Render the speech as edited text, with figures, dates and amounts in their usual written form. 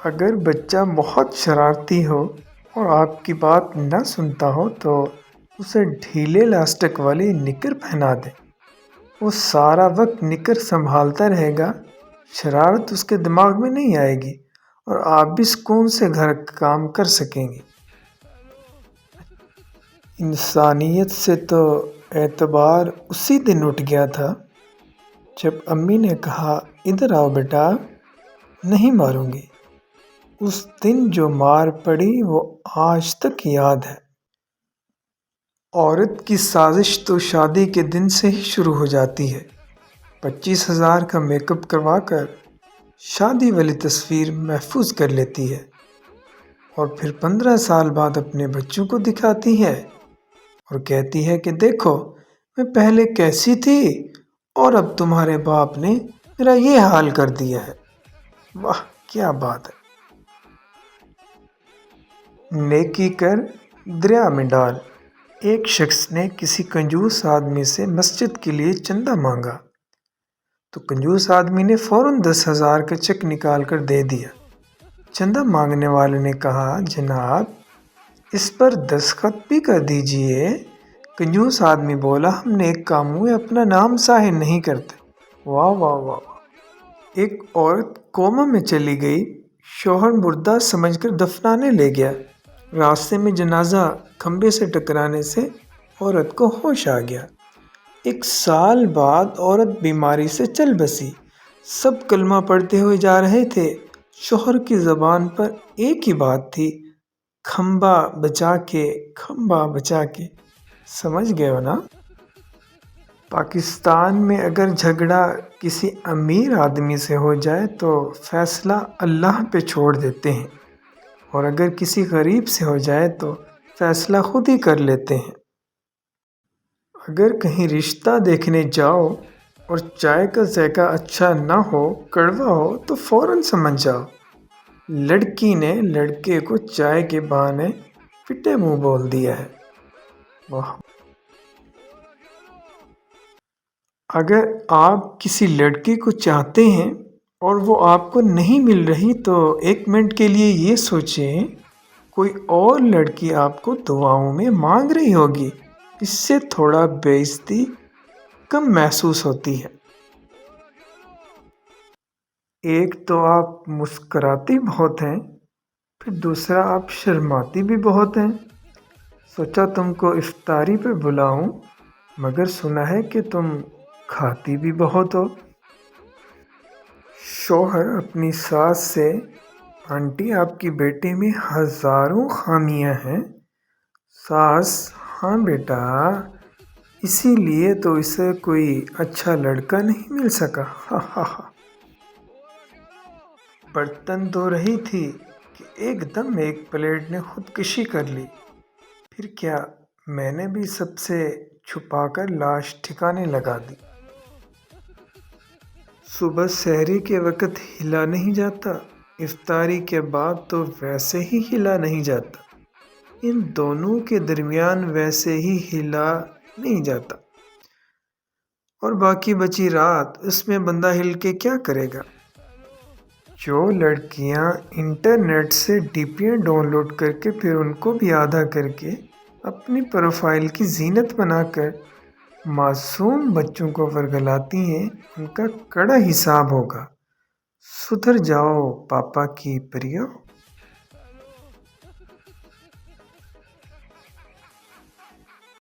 اگر بچہ بہت شرارتی ہو اور آپ کی بات نہ سنتا ہو تو اسے ڈھیلے لاسٹک والی نکر پہنا دیں۔ وہ سارا وقت نکر سنبھالتا رہے گا، شرارت اس کے دماغ میں نہیں آئے گی اور آپ بھی سکون سے گھر کا کام کر سکیں گے۔ انسانیت سے تو اعتبار اسی دن اٹھ گیا تھا جب امی نے کہا، ادھر آؤ بیٹا، نہیں ماروں گی۔ اس دن جو مار پڑی وہ آج تک یاد ہے۔ عورت کی سازش تو شادی کے دن سے ہی شروع ہو جاتی ہے۔ 25,000 کا میک اپ کروا کر شادی والی تصویر محفوظ کر لیتی ہے اور پھر 15 سال بعد اپنے بچوں کو دکھاتی ہے اور کہتی ہے کہ دیکھو میں پہلے کیسی تھی اور اب تمہارے باپ نے میرا یہ حال کر دیا ہے۔ واہ کیا بات ہے! نیکی کر دریا میں ڈال۔ ایک شخص نے کسی کنجوس آدمی سے مسجد کے لیے چندہ مانگا تو کنجوس آدمی نے فوراً 10,000 کا چیک نکال کر دے دیا۔ چندہ مانگنے والے نے کہا، جناب اس پر دستخط بھی کر دیجئے۔ کنجوس آدمی بولا، ہم نیک کاموں میں اپنا نام ظاہر نہیں کرتے۔ واہ واہ واہ واہ! ایک عورت کوما میں چلی گئی، شوہر مردہ سمجھ کر دفنانے لے گیا۔ راستے میں جنازہ کھمبے سے ٹکرانے سے عورت کو ہوش آ گیا۔ 1 سال بعد عورت بیماری سے چل بسی۔ سب کلمہ پڑھتے ہوئے جا رہے تھے۔ شوہر کی زبان پر ایک ہی بات تھی، کھمبا بچا کے، کھمبا بچا کے۔ سمجھ گئے ہو نا؟ پاکستان میں اگر جھگڑا کسی امیر آدمی سے ہو جائے تو فیصلہ اللہ پہ چھوڑ دیتے ہیں اور اگر کسی غریب سے ہو جائے تو فیصلہ خود ہی کر لیتے ہیں۔ اگر کہیں رشتہ دیکھنے جاؤ اور چائے کا ذائقہ اچھا نہ ہو، کڑوا ہو، تو فوراً سمجھ جاؤ لڑکی نے لڑکے کو چائے کے بہانے پھٹے منہ بول دیا ہے۔ واہ! اگر آپ کسی لڑکی کو چاہتے ہیں اور وہ آپ کو نہیں مل رہی تو 1 منٹ کے لیے یہ سوچیں، کوئی اور لڑکی آپ کو دعاؤں میں مانگ رہی ہوگی، اس سے تھوڑا بے عزتی کم محسوس ہوتی ہے۔ ایک تو آپ مسکراتی بہت ہیں، پھر دوسرا آپ شرماتی بھی بہت ہیں۔ سوچا تم کو افطاری پہ بلاؤں، مگر سنا ہے کہ تم کھاتی بھی بہت ہو۔ شوہر اپنی ساس سے، آنٹی آپ کی بیٹے میں ہزاروں خامیاں ہیں۔ ساس، ہاں بیٹا، اسی لیے تو اسے کوئی اچھا لڑکا نہیں مل سکا۔ ہاں ہاں ہاں! برتن دھو رہی تھی کہ ایک دم ایک پلیٹ نے خودکشی کر لی۔ پھر کیا، میں نے بھی سب سے چھپا کر لاش ٹھکانے لگا دی۔ صبح سحری کے وقت ہلا نہیں جاتا، افطاری کے بعد تو ویسے ہی ہلا نہیں جاتا، ان دونوں کے درمیان ویسے ہی ہلا نہیں جاتا، اور باقی بچی رات، اس میں بندہ ہل کے کیا کرے گا؟ جو لڑکیاں انٹرنیٹ سے ڈی پیاں ڈاؤن لوڈ کر کے پھر ان کو بھی آدھا کر کے اپنی پروفائل کی زینت بنا کر معصوم بچوں کو ورگلاتی ہیں، ان کا کڑا حساب ہوگا۔ سدھر جاؤ پاپا کی پریو۔